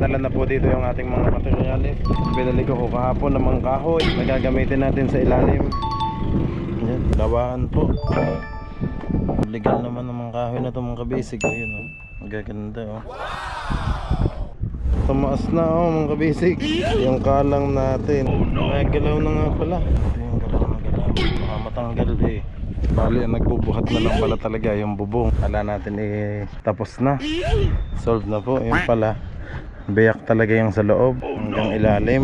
nadala na po dito yung ating mga materyales. Pinali ko kahapon ng mga kahoy na gagamitin natin sa ilalim. Yan, gawaan po. Legal naman ng mga kahoy na ito mga kabisig. Ayun o, magaganda o. Tumaas na o mga kabisig yung kalang natin. May galaw na nga pala. Ito yung galaw na galaw. Baka matanggal eh. Bali, nagbubuhat na lang pala talaga yung bubong. Kala natin eh tapos na. Solve na po. Yung pala, biyak talaga yung sa loob hanggang ilalim.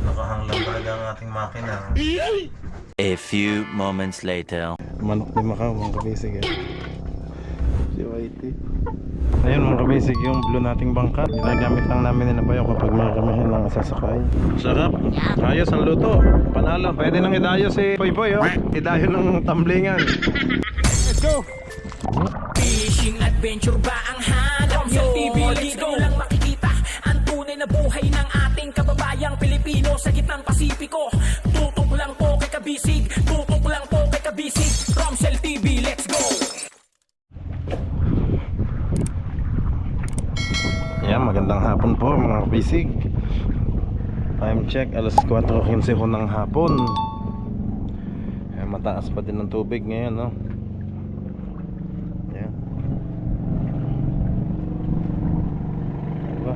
Nakahang lang talaga ang ating makina. A few moments later. Manok ni Macau mga kabisig eh. Si Whitey. Ayun mga kabisig yung blue nating bangka. Ginagamit lang namin nila bayo kapag may kamihin ng sasakay. Sarap. Ayos ang luto. Panalo. Pwede nang idayo si Boy Boy oh. Idayo ng tamblingan. Let's go! Fishing adventure ba ang hanap nyo? TV dito lang makikita ang tunay na buhay ng ating kababayang Pilipino sa gitnang Pasipiko. Tutok lang po kay Kabisig. Tutok lang po kay Kabisig. Romsel TV, let's go! Yan, magandang hapon po mga kabisig. Time check, alas 4:15 ho ng hapon. Mataas pa din ang tubig ngayon no? Yan. Diba?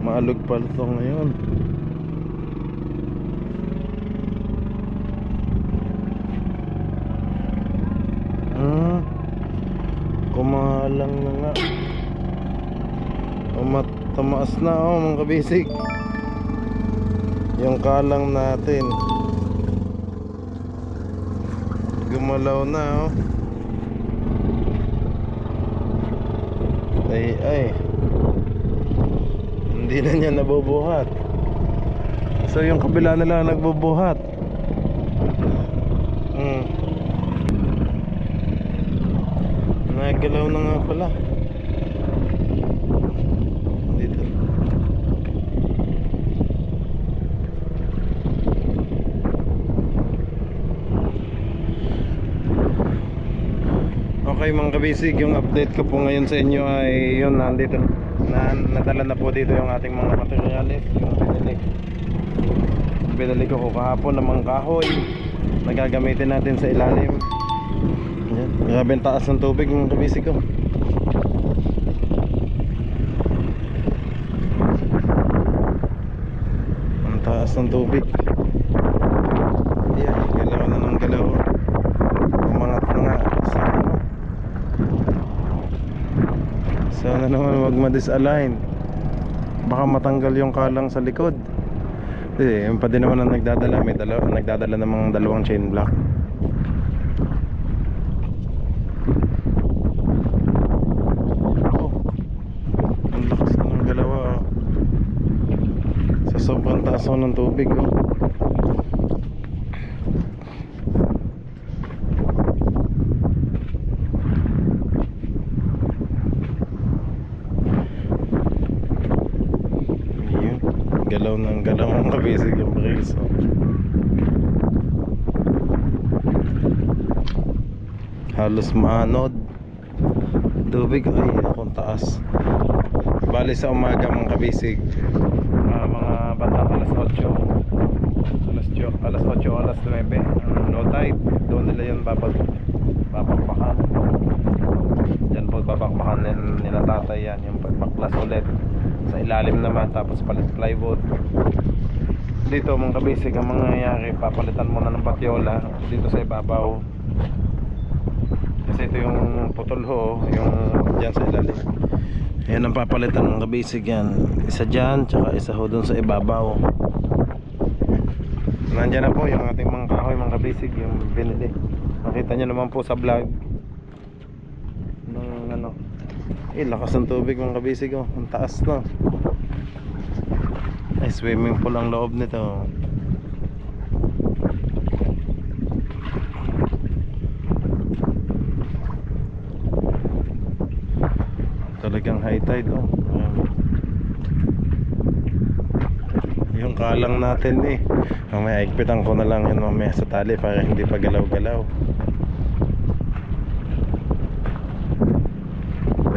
Maalog pa ito ngayon. Kumalang na nga. Tumaas na mga kabisig yung kalang natin. Gumalaw na ay hindi na niya nabubuhat. So yung kabila na lang nagbubuhat. Nagalaw na nga pala. Dito. Okay mga kabisig, yung update ko po ngayon sa inyo ay yun, nandito nadala na po dito yung ating mga materyales. Yung binili ko kahapon ng mga kahoy na gagamitin natin sa ilalim. Yan, grabe ang taas ng tubig mga kabisig ko. Ang taas ng tubig. Yan, galaw na ng galaw. Umangat na nga sa ano. Sana naman wag ma-disalign. Baka matanggal yung kalang sa likod. Yung pa din naman ang nagdadala. May nagdadala namang dalawang chain block. Ang lakas na ng galawa. Sa sobrang taas ng tubig galaw ng galaw ang kabisig yung brakes halos maanod tubig. Ay akong taas. Bali sa umaga mga kabisig mga bandang alas 8 alas 9 low tide, doon nila yun babakbakan. Diyan po babakbakan nila tatay yan yung pagbaklas ulit sa ilalim naman, tapos palit plywood. Dito mga kabisig ang mangyayari, papalitan muna ng patiola dito sa ibabaw kasi ito yung putol ho, yung dyan sa ilalim. Yan ang papalitan mga kabisig yan. Isa dyan, tsaka isa ho dun sa ibabaw. Nandyan na po yung ating mga kahoy mga kabisig, yung binili. Nakita nyo naman po sa vlog ng ano. Lakas ng tubig mga kabisig ang taas na. Ay, swimming pool ang loob nito. Talagang high tide yung kalang natin mamaya ikpitan ko na lang yun mamaya sa tali para hindi pa galaw-galaw.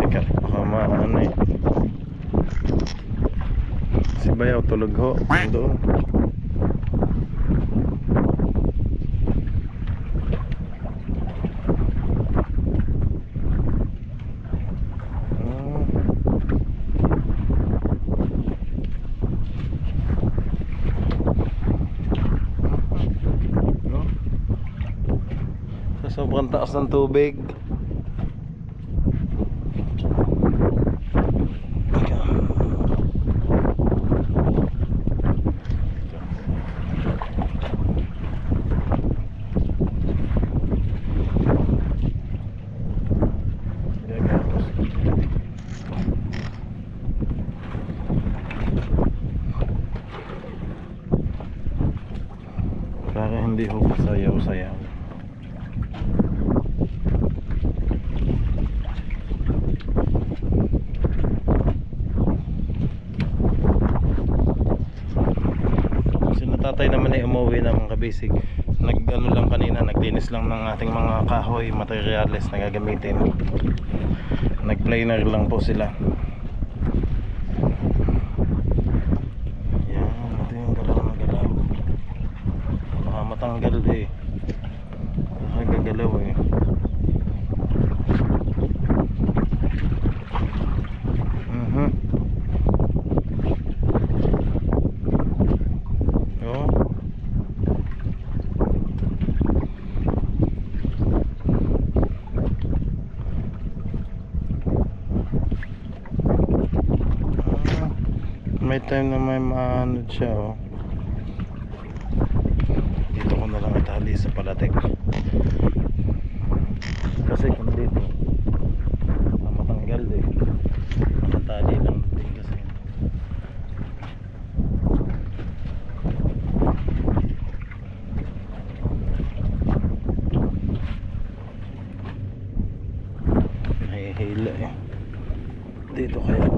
Teka, baka maano Bayaw tulog ho doon. Sobrang taas ng tubig. Para hindi ho pasayaw-sayaw. Tatay naman ay umuwi na mga kabisig. Nag-ano lang kanina, naglinis lang ng ating mga kahoy, materyales na gagamitin. Nag-planer lang po sila. Yan, ito yung galaw na galaw. Baka matanggal eh. Baka gagalaw eh. May time na may maanod siya oh. Dito ko na lang itali sa palatik. Kasi kung dito matanggal eh. Nakatali lang din kasi. Nahihila eh. Dito kaya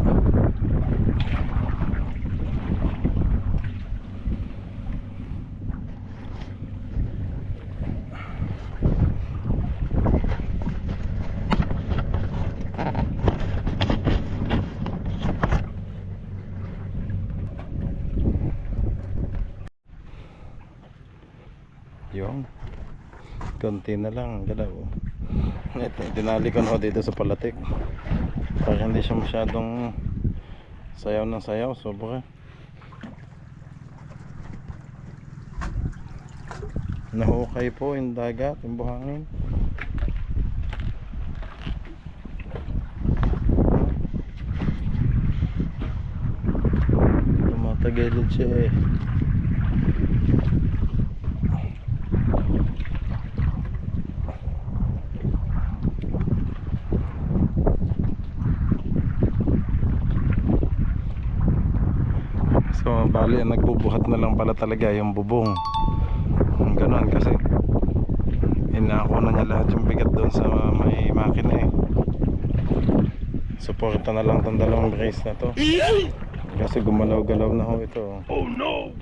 yung konti na lang galaw. Ito, dinali ko na dito sa palatik para hindi siya masyadong sayaw ng sayaw, sobra. Nahukay po yung dagat, yung buhangin. Tumatagilid siya eh. So bali nagbubuhat na lang pala talaga yung bubong. Ganon kasi inako na niya lahat yung bigat doon sa may makina eh. Suporta na lang tong dalawang brace na to. Kasi gumalaw-galaw na ho ito. Oh no!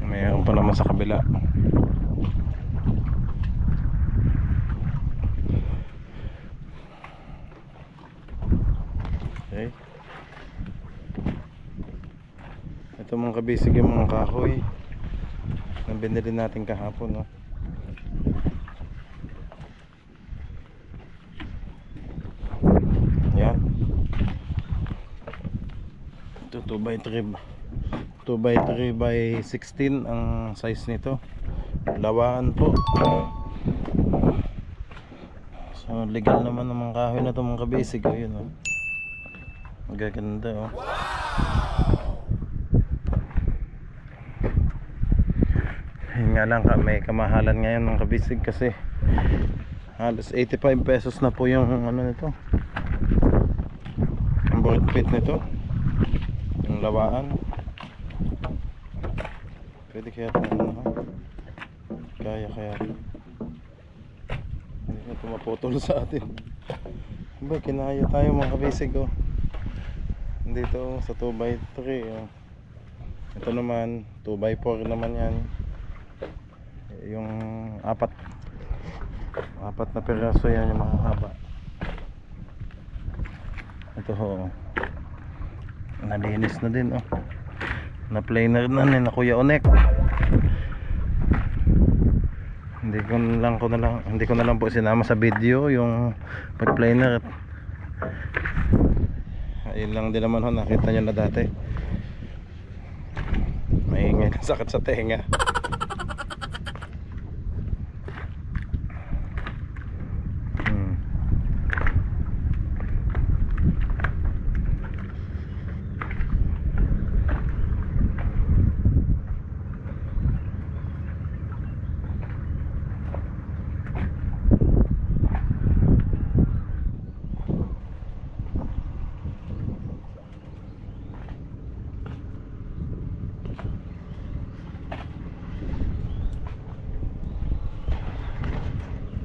Mayroon pa naman sa kabila. Okay. Ito mga kabisig yung mga kahoy na binili natin kahapon no? Yan. Ito 2x3 by 16 ang size nito. Lawaan po. So legal naman ng mga kahoy na ito mga kabisig oh, yun oh. Magaganda oh. Yun nga lang may kamahalan ngayon ng kabisig kasi halos 85 pesos na po yung ano nito, ang board feet nito, yung lawaan. Pwede kaya ito ano, kaya hindi na ito maputol sa atin. Ba, kinaya tayo mga kabisig oh. Dito sa 2x3 oh. Ito naman 2x4 naman yan. Yung apat na piraso yan yung mahaba. Ito ho Nalinis na din oh. Na-planer na ni na Kuya Onek. Hindi ko na lang po sinama sa video yung pag-planer. Ayun lang din naman ho, nakita nyo na dati. Maingay na sakit sa tenga.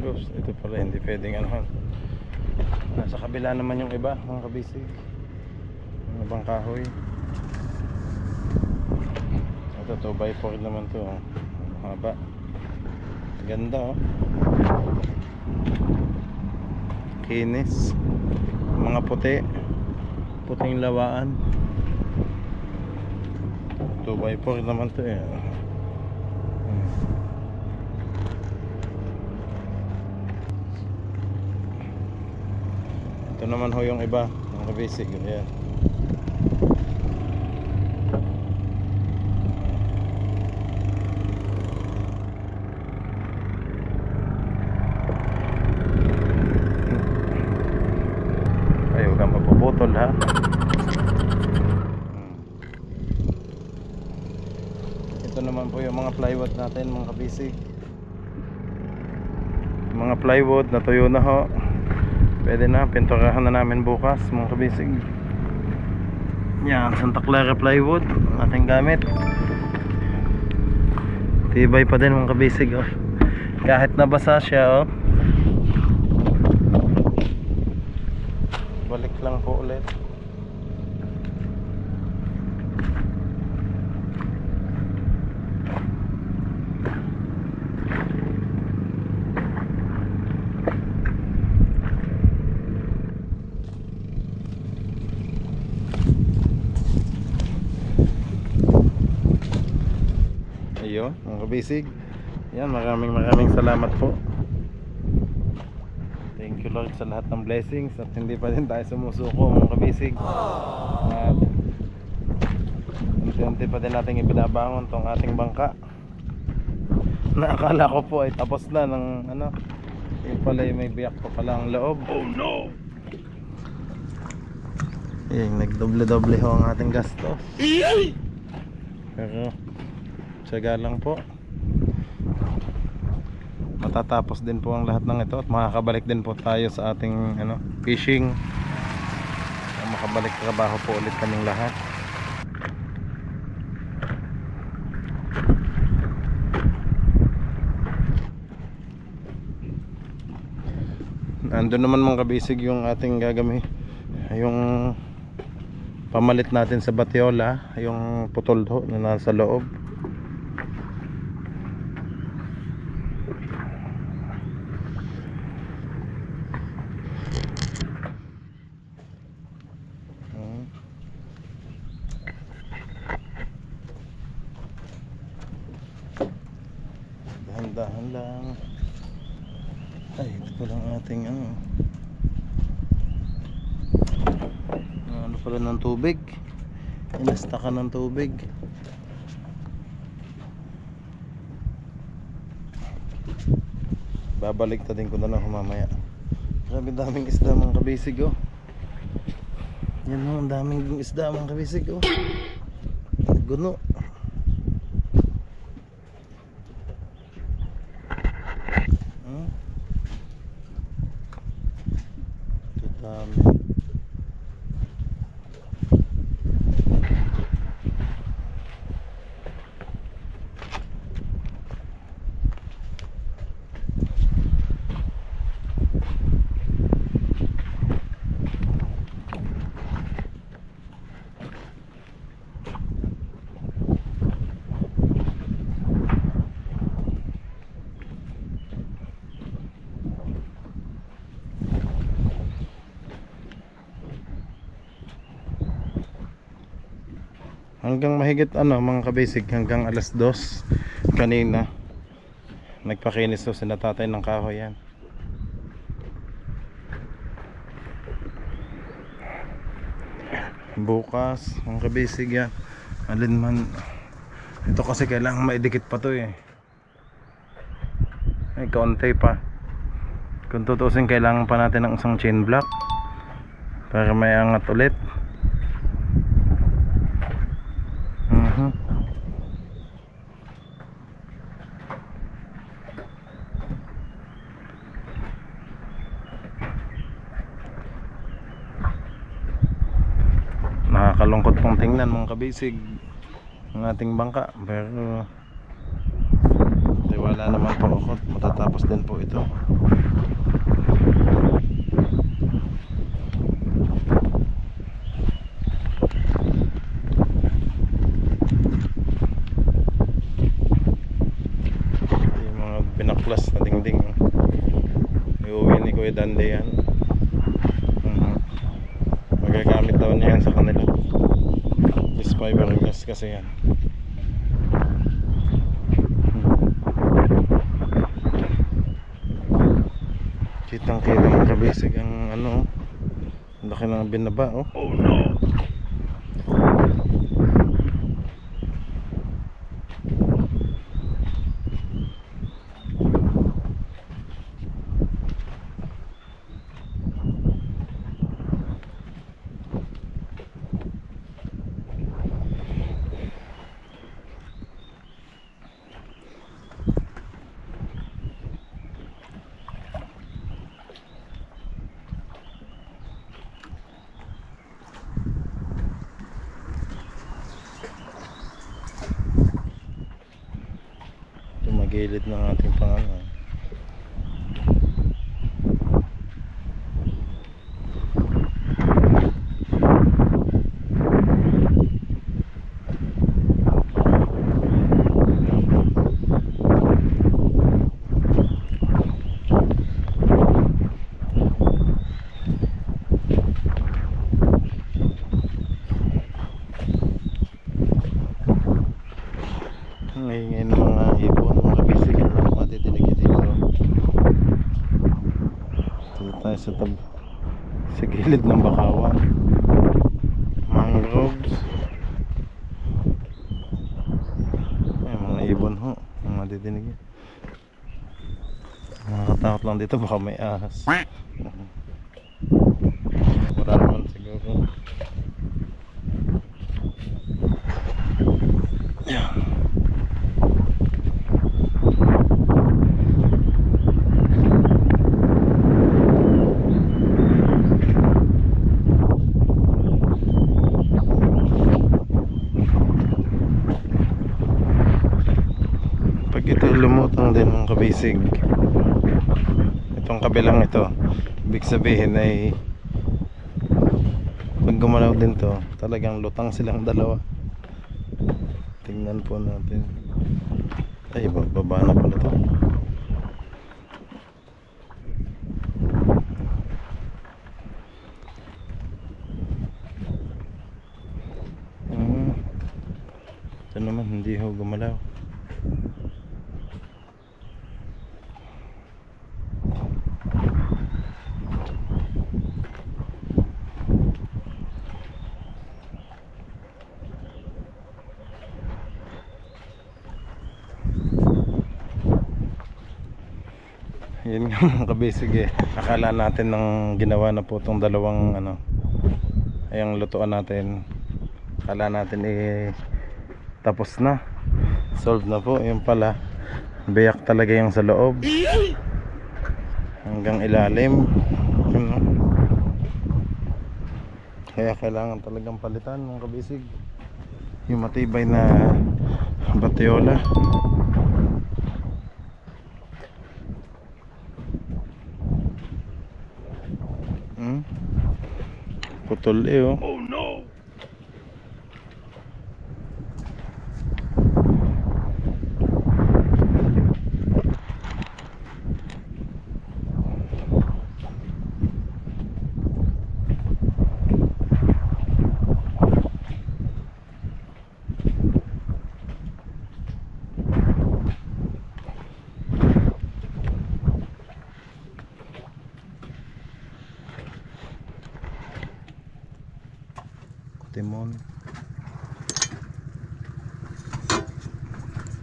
Oops, ito pala hindi pwedeng ano. Nasa kabila naman yung iba, mga kabisig. Mga bang kahoy. Ito 2x4 naman to oh. Haba. Ganda oh. Kinis. Mga puti. Puting lawaan. 2x4 naman to eh. Ito naman ho yung iba, mga basic. Ayan. Ay, huwag kang mapuputol ha. Ito naman po yung mga plywood natin, mga basic. Mga plywood na tuyo na ho. Pwede na, pinturahan na namin bukas mga kabisig. Yan, Santa Clara plywood ating gamit. Tibay pa din mga kabisig oh. Kahit nabasa siya oh. Balik lang po ulit. Ayun, mga kabisig. Yan, maraming salamat po. Thank you Lord sa lahat ng blessings. At hindi pa din tayo sumusuko mga kabisig. At unti-unti pa din natin ibinabangon tong ating bangka. Naakala ko po ay tapos na ng ano. Yung pala may biyak pa pala ang loob. Oh no! Yung nagdoble-doble ho ang ating gasto. Pero tiyaga lang po. Matatapos din po ang lahat ng ito at makakabalik din po tayo sa ating ano, fishing. Makabalik trabaho po ulit kaming lahat. Nandun naman mga kabisig yung ating gagamit, yung pamalit natin sa batiola, yung putol na nasa loob. Dahan-dahan lang. Ay, ito pa lang ating ano pala ng tubig. Inasta ka ng tubig. Babalik ta din ko na lang mamaya. Grabe daming isda mga kabisig oh. Yan oh, ang daming isda mga kabisig oh. Guno. Dami. Hanggang mahigit ano mga kabisig, hanggang alas 2 kanina nagpakinis to sina tatay ng kahoy yan. Bukas mga kabisig yan, alin man ito kasi kailangan maidikit pa to eh. Ay kaunti pa. Kung tutusin kailangan pa natin ng isang chain block para may angat ulit. Nakakalungkot pong tingnan mga kabisig ang ating bangka, pero wala naman po ako, matatapos din po ito. Yung mga binaklas na dingding iuwi ni Kuya Dande yan. Magagamit daw niya yan sa kanila. This fiberglass kasi yan. Kitang kita mga kabisig ang ano, laki ng binaba oh. Oh no. Gilid ng ating pangalan. Ngayon mga ibon, mga kabisig lang matidinig dito. Dito tayo sa gilid ng bakawan. Mangroves. Ay, mga ibon ho, mga matidinig. Nakakatakot lang dito, baka may ahas. Wala naman siguro. Yeah. Ito lumutang din mga kabisig. Itong kabilang ito, ibig sabihin ay pag gumalaw din to, talagang lutang silang dalawa. Tingnan po natin. Ay, baba na pala to. Ito naman hindi ho gumalaw. Yun nga mga kabisig eh. Akala natin nang ginawa na po itong dalawang ano, ay ang lutuan natin, akala natin eh tapos na, solve na po. Yung pala biyak talaga yung sa loob hanggang ilalim. Kaya kailangan talagang palitan mga kabisig yung matibay na batyola. Putol eh oh. Oh no. timon.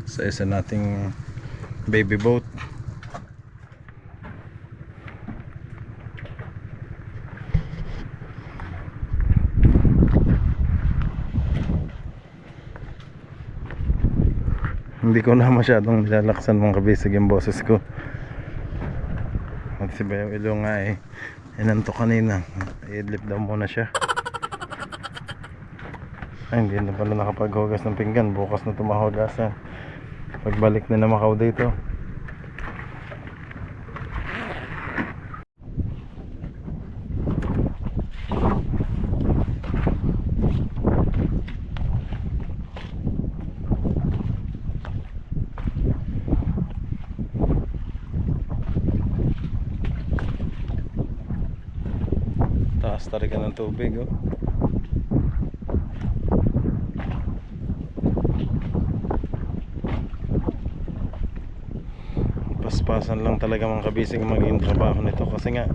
Sa isa nating baby boat. Hindi ko na masyadong nilalaksan mga kabisig yung boses ko. At si Bayo Ilo nga inantok kanina. I-idlip daw muna siya. Ay, hindi na pala nakapaghugas ng pinggan. Bukas na tumahugasan. Pagbalik na Macau dito. Taas talaga ng tubig, oh. Paspasan lang talaga mga kabisig maging trabaho nito kasi nga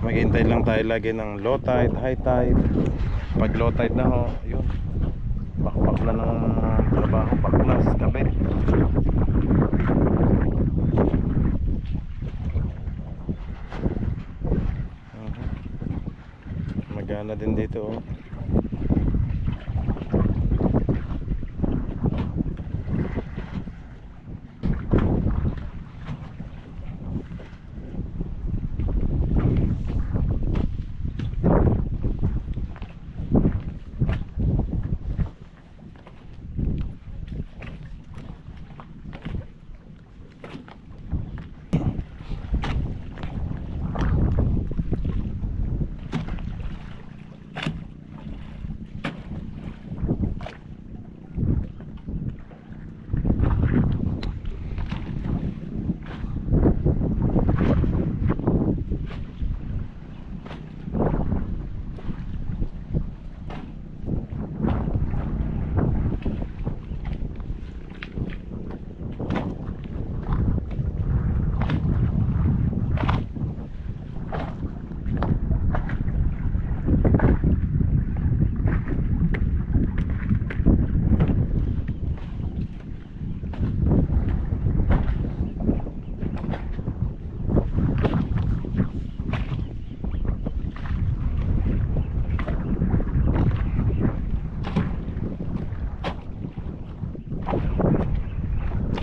maghintay lang tayo lagi ng low tide, high tide. Pag low tide na ho, yun, bakbak na ng trabaho, baklas, kabit. Magana din dito, oh.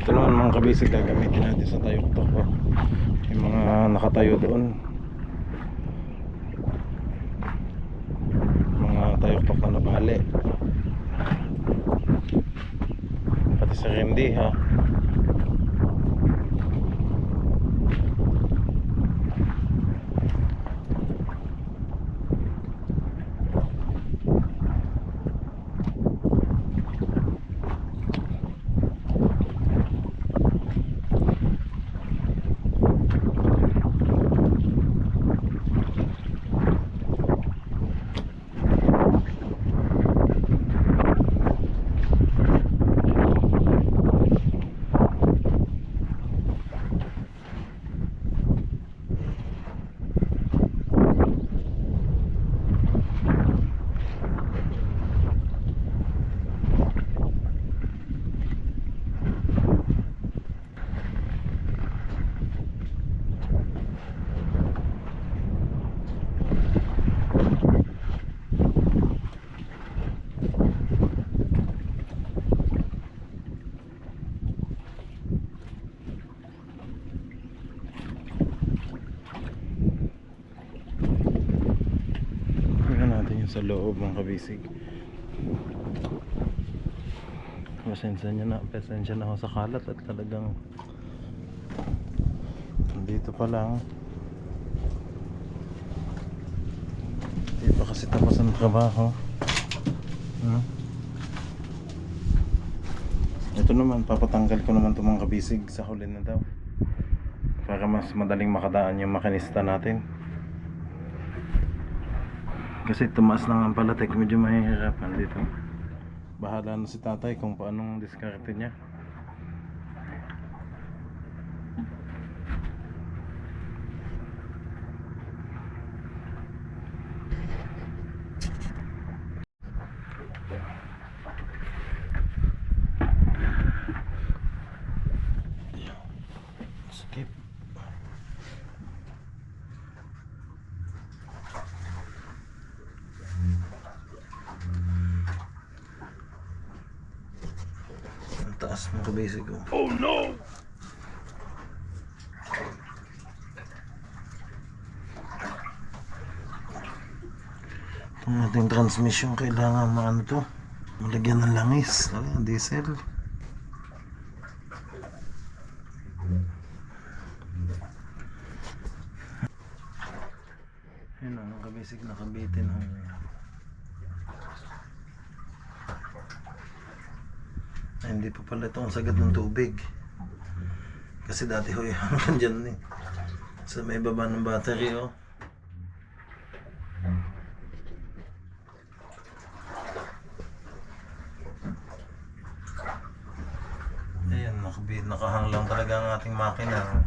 Ito naman mga kabisig gagamitin natin sa tayok-tok, oh. Yung mga nakatayo doon, mga tayok-tok na nabali, pati sa hindi, ha. Sa loob mga kabisig. Pasensya na ako sa kalat at talagang dito pa lang di pa kasi tapos ang trabaho. Ito naman, papatanggal ko naman itong mga kabisig sa huli na daw para mas madaling makadaan yung makinista natin. Kasi tumaas lang ang palatek, medyo mahihirapan dito. Bahala na si tatay kung paanong diskarte niya. taas mga kabisig ko. Oh no! Itong ating transmission kailangan maano to, malagyan ng langis, diesel. Yun ang kabisig nakabitin ho. Ay, hindi pa pala ito ang sagat ng tubig. Kasi dati ho yung dyan eh. Sa may baba ng battery oh. Ayan, nakahang lang talaga ang ating makina.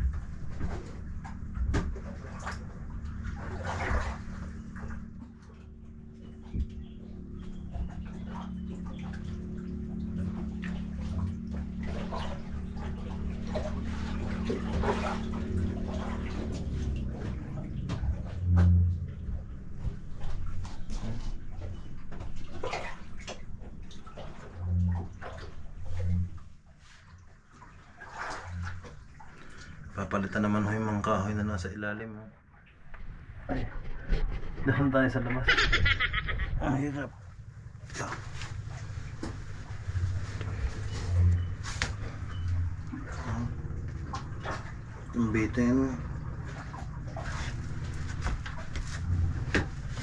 Papalitan naman ho yung mga kahoy na nasa ilalim. Ay, dahan tayo sa labas. Ang hirap.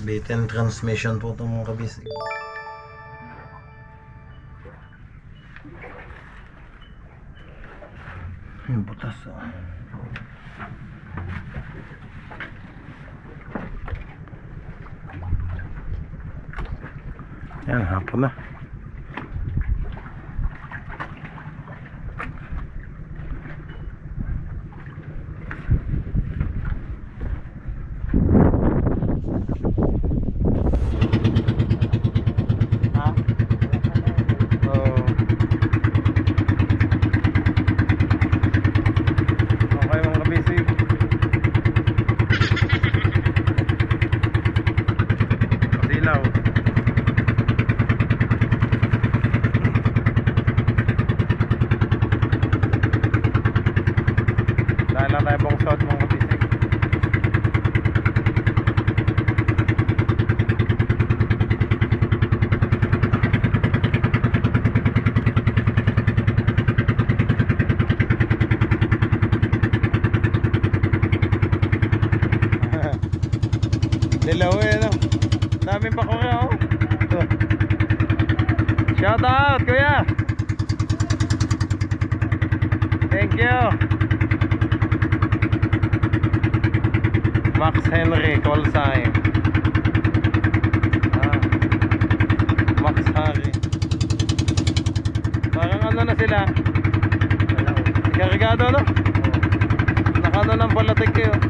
Bitin transmission po itong mga kabisig. Yung butas yan, hapon na. Dilaw eh, no? Daming pa kuya, oh. Shout out, kuya! Thank you! Max Henry, call sign. Max Harry. Parang ano na sila? Kargado, no? Nakano ng palatik eh, oh.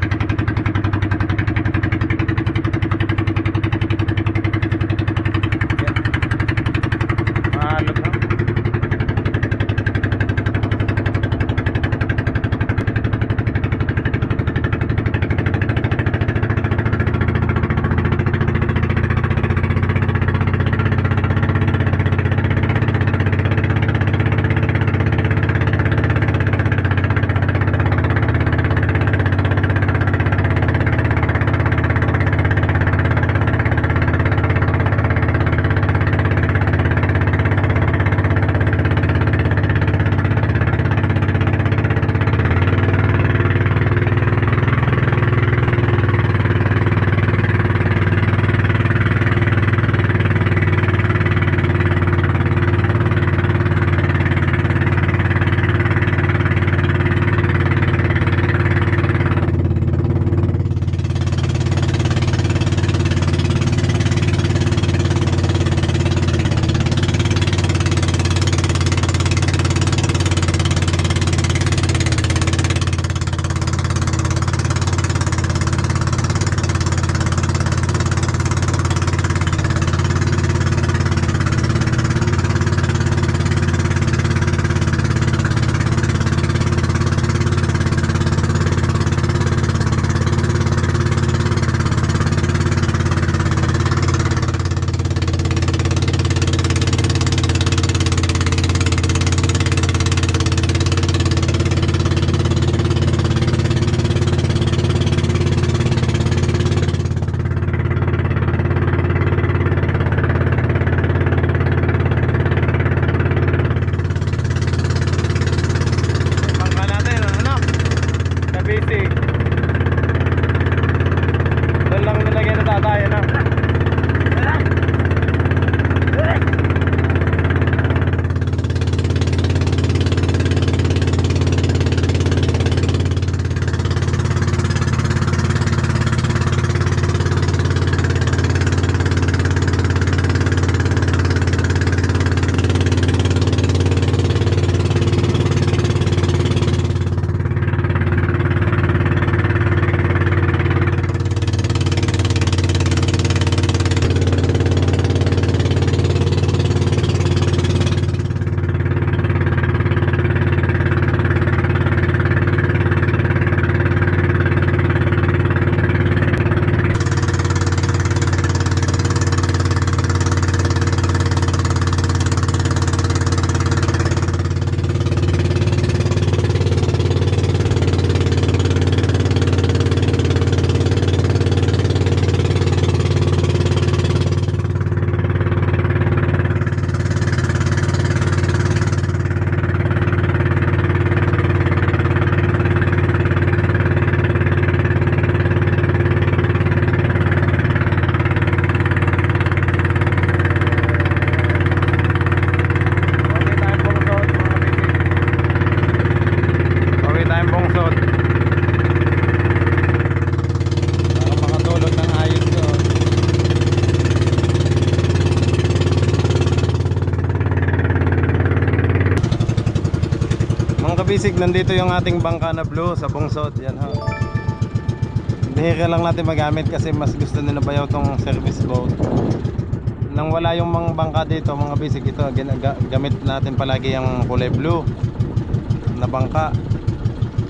kabisig, nandito yung ating bangka na blue sa Bungsod. Yan ha. Hindi lang natin magamit kasi mas gusto nila bayaw tong service boat. Nang wala yung mga bangka dito mga bisig, ito gamit natin palagi yung kulay blue na bangka.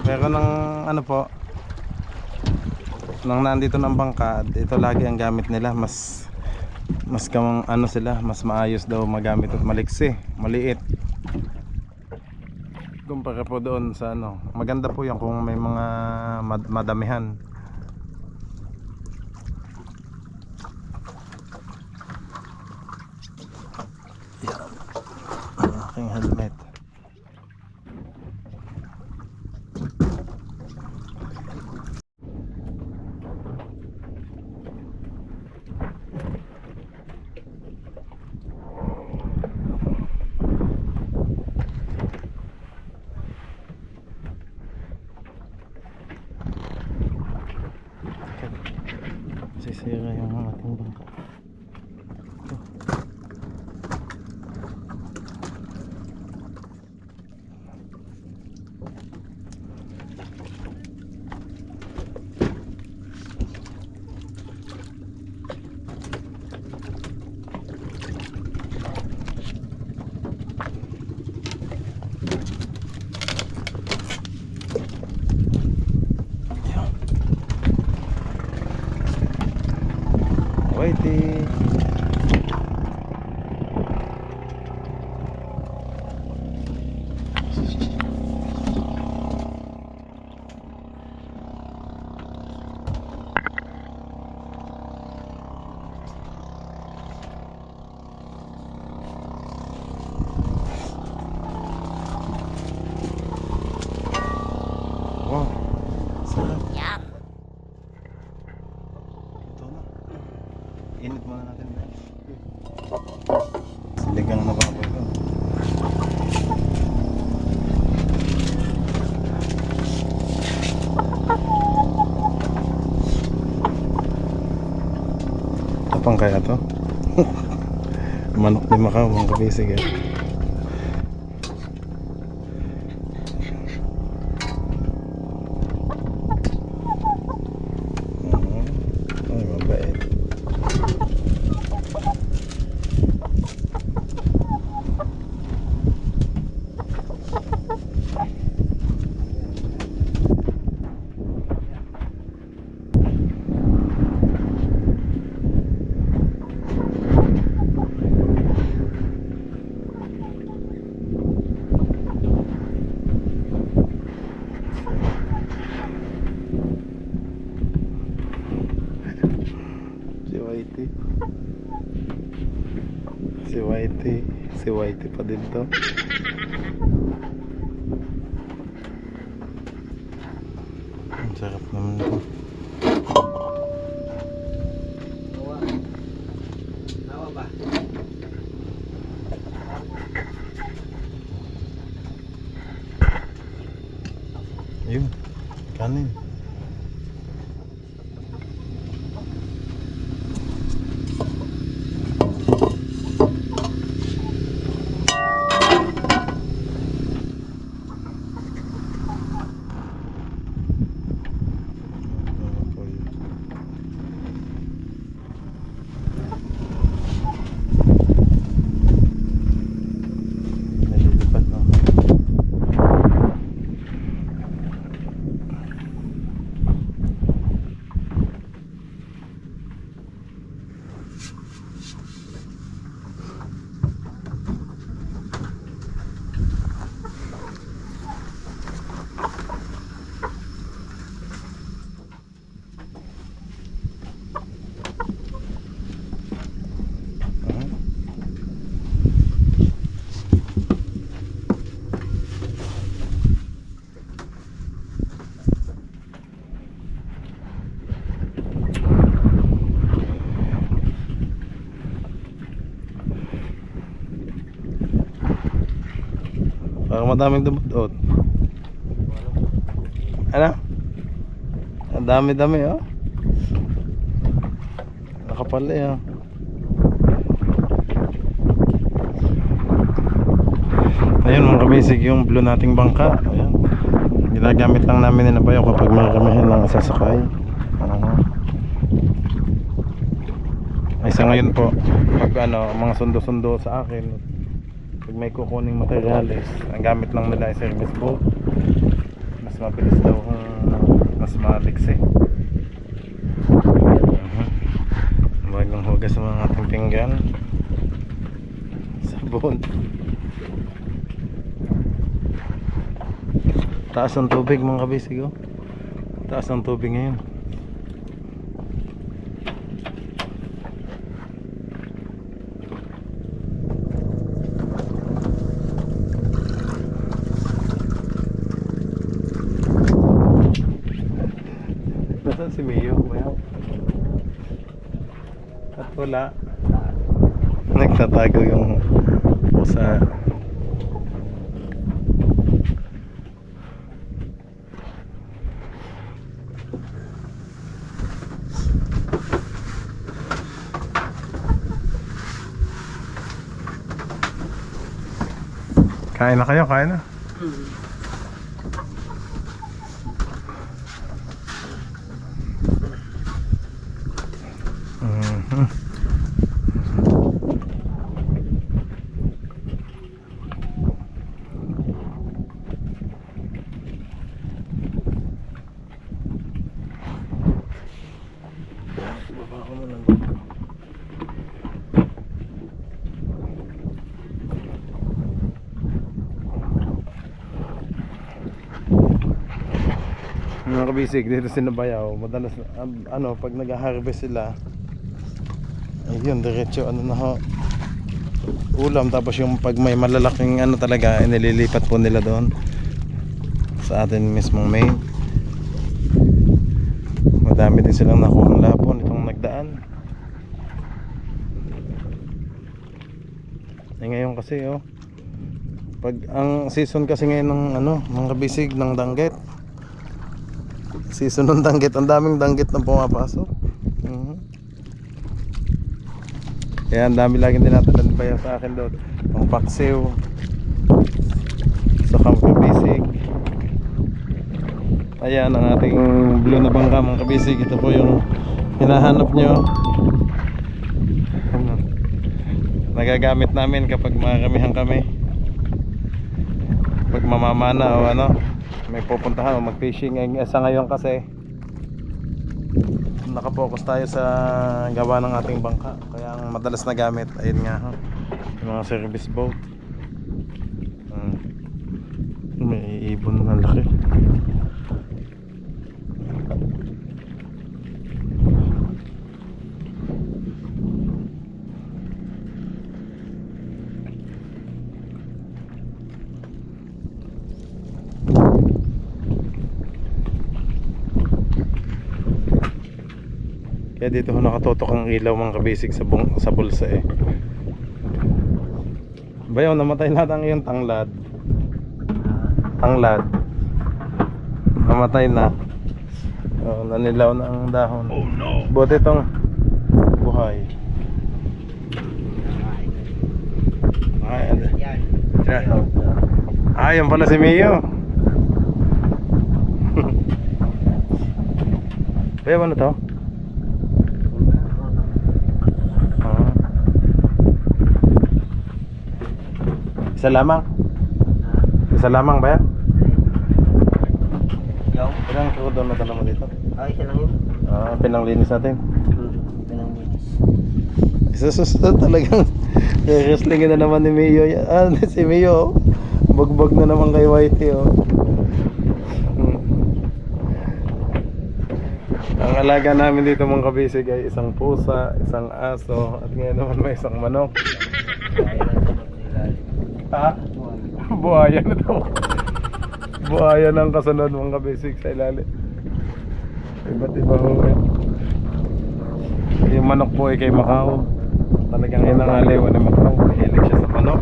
Pero nang ano po, nang nandito ng bangka, ito lagi ang gamit nila. Mas kamang ano sila, mas maayos daw magamit at maliksi, maliit kumpara po doon sa ano. Maganda po yan kung may mga madamihan. Yan ang aking helmet. Sisira yung ating bangka. Ito. Whitey. Wow, sarap. Yum. Ito na. Init muna natin guys. Siligang na baboy ko. Tapang kaya to? Manok ni Macau, mga kabisig eh. Ay, mabait. Si Whitey pa din to. Ang sarap naman to. Yun, kanin. Parang madaming dumudot. Ano? Ang dami-dami oh. Nakapal eh oh. Ayun mga kabisig. kabisig yung blue nating bangka. Ayan. Ginagamit lang namin na bayo kapag maramihan lang sasakay. Ay sa ngayon po, pag mga sundo-sundo sa akin, pag may kukuning materyales, ang gamit lang nila ay service boat. Mas mabilis daw kung mas maliksi. Bagong hugas sa mga ating pinggan, sabon. Taas ang tubig mga kabisig, oh. Taas ang tubig ngayon. Nasaan si Mio? At wala. Nagtatago yung pusa. Kain na kayo, kain na. Mga kabisig dito sa Nabayaw, madalas pag nag-harvest sila, ayun diretso na ho, ulam. Tapos yung pag may malalaking talaga, nililipat po nila doon sa atin mismong main. Madami din silang nakuhang lapon itong nagdaan. Ngayon kasi pag ang season kasi ngayon ng mga kabisig ng danggit, season ng danggit, ang daming danggit na pumapasok. Kaya ang dami laging dinatalan pa yan sa akin doon, ang paksiw sa kabisig. Ayan ang ating blue na bangka mga kabisig. Ito po yung hinahanap nyo. Nagagamit namin kapag maramihan kami, pag mamamana o may pupuntahan o mag-fishing. Sa ngayon kasi nakapokus tayo sa gawa ng ating bangka, kaya ang madalas na gamit ayun nga yung mga service boat. May ibon na laki. Kaya dito ho nakatotok ang ilaw mga kabisig sa bulsa Bayaw, namatay lahat ang iyong tanglad. Tanglad namatay na. Nanilaw na ang dahon. Oh no. Buti itong buhay. Yan pala si Mio. Bayaw, ano to? Isa lamang? Isa lamang ba yan? Ilang doon na tanong mo dito? Isa lang yun. Pinanglinis natin. Pinanglinis. Isa talagang wrestling na naman ni Mio. Si Mio, bagbag na naman kay Whitey. Ang alaga namin dito mga kabisig ay isang pusa, isang aso, at ngayon naman may isang manok. Buhaya na daw. Buhaya ng kasunod mga kabisig sa ilalim. Iba't iba ho Yung manok po ay kay Macau. Talagang hinangaliw ni Macau. Mahilig siya sa manok.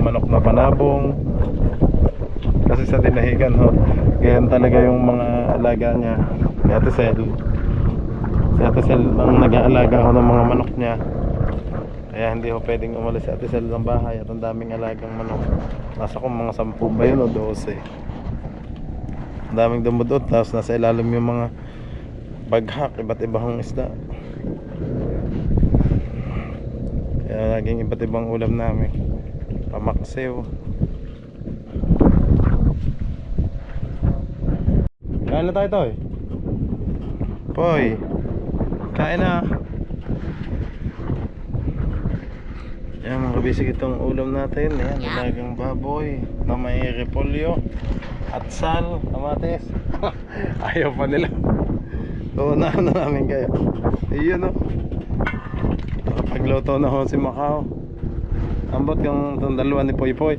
Manok na panabong. Kasi sa tinahigan ganyan talaga yung mga alaga niya. Si Ate Sel ang nag-aalaga ng mga manok niya. Kaya hindi ko pwedeng umalis si Ate Sel ng bahay at ang daming alagang manok. Nasa kong mga 10 ba yun o 12. Ang daming dumudot, tapos nasa ilalim yung mga baghak, iba't ibang isda. Kaya laging iba't ibang ulam namin. Pamaksew. Kain na tayo, Toy. Poy, kain na. Yan mga kabisig, itong ulam natin. Yan, nilagang baboy na may repolyo at sal, kamatis. Ayaw pa nila. Uunahan na namin kayo. Iyon, no. Nakapagluto na ho si Macau. Ambot yung itong dalawa ni Poy Poy.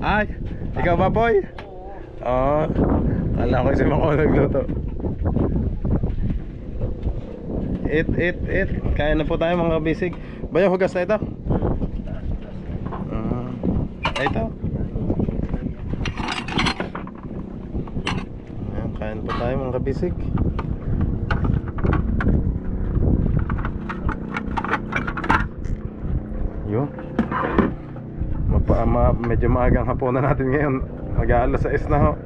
Ay, ikaw ba, Poy? Oo. Kala ko si Macau nagluto. Eat. Kain na po tayo mga kabisig. Bayo, hugas na ito. Ito. Ayan, kain po tayo mga kabisig. Yun. Medyo maagang hapunan natin ngayon. Mag-aalas 6 na ho.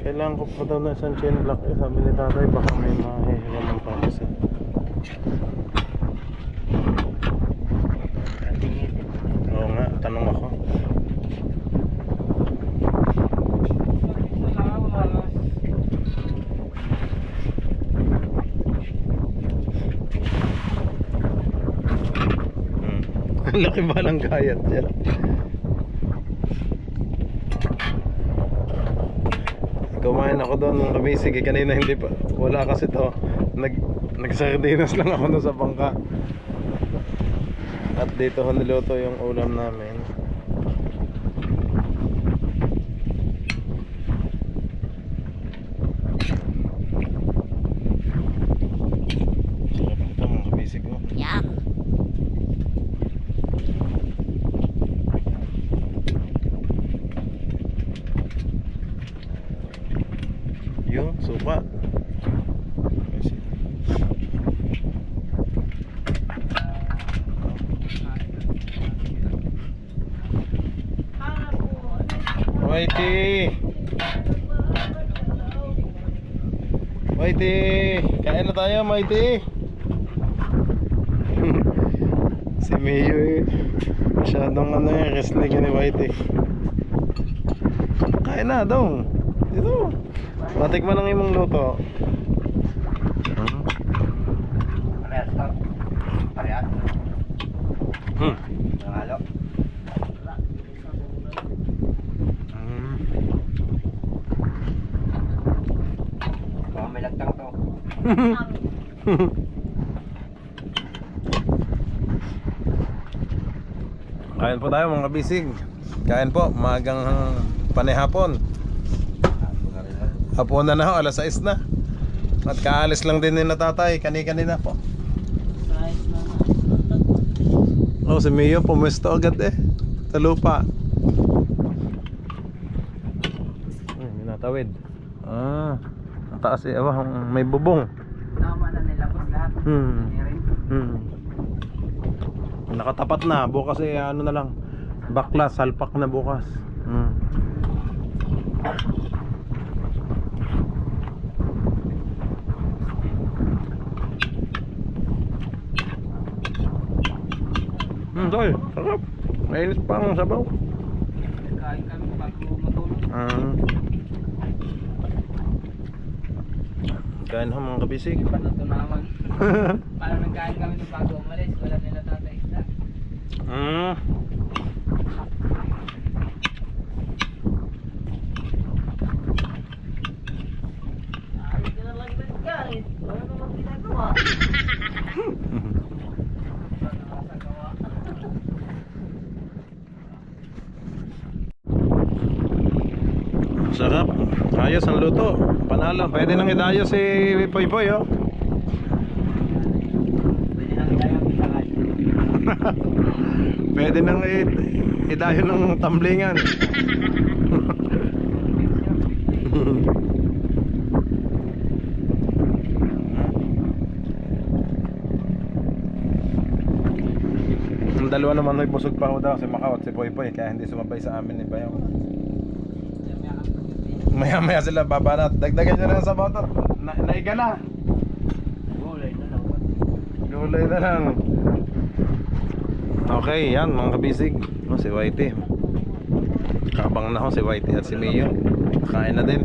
Kailangan ko pa daw na isang chain lock sabi ni tatay, baka may mahihiram ng pamas eh. Oo nga, tanong ako. Laki ba ng kayat dyan? Kumain ako doon ng kabisig eh, kanina hindi pa. Wala kasi to. Nagsardinas lang ako doon sa bangka. At dito ho niluto yung ulam namin. Sarap ito mga kabisig ko. Yeah. Yung suka. Mighty, kain na tayo, Mighty. Si Mio eh, masyadong ano yung wrestling ni Mighty. Kain na, dong. Dito. Matikman ang imong luto. Parehas lang. Parehas. Nangalo. Baka may lagtang to. Kain po tayo mga bisig. Kain po, magang panihapon. Hapon na ho, alas 6 na. At kaalis lang din ni na tatay, kani-kanina po. Oh, si Mio pumesto agad eh sa lupa. Minatawid. Ang taas eh, may bubong. Tama na nila po lahat. Nakatapat na, bukas eh ano na lang. Baklas, salpak na bukas. Toy, sarap. Mainit pa ang sabaw. Kain kami bago matulog. Kain ho mga kabisig. Panatunawan. Parang nagkain kami nung bago umalis. Wala nila tatay isda. Ayos ka na lang nagkain. Wala namang ginagawa. Sarap. Ayos ang luto. Panalo. Pwede nang idayo si Poy Poy oh. Pwede lang tayo magsakan. Pwede nang idayo ng tamblingan. Ang dalawa naman may busog pa ho daw, si Macau at si Poy Poy, kaya hindi sumabay sa amin ni Bayaw. Maya maya sila babanat. Dagdagan nyo lang sa motor. Naiga na. Gulay na lang. Okay, yan mga kabisig. Si Whitey. Kabang na ho si Whitey at si Mio. Kain na din.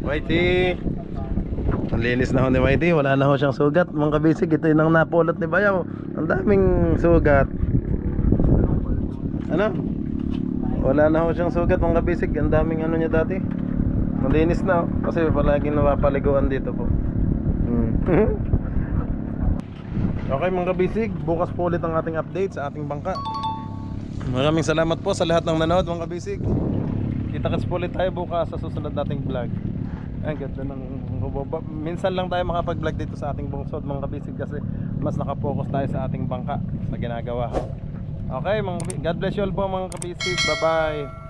Whitey. Ang linis na ho ni Whitey. Wala na ho siyang sugat. Mga kabisig, ito yung napulot ni Bayaw. Ang daming sugat. Ano? Wala na ho siyang sugat mga kabisig. Ang daming ano niya dati. Ang linis na ho. Kasi palaging napapaliguan dito po. Okay mga kabisig, bukas po ulit ang ating update sa ating bangka. Maraming salamat po sa lahat ng nanood mga kabisig. Kita-kits po ulit tayo bukas sa susunod nating vlog. Ang ganda ng minsan lang tayo makapag-vlog dito sa ating bungsod mga kabisig, kasi mas nakapokus tayo sa ating bangka, sa ginagawa. Okay, God bless you all po mga kabisig. Bye bye.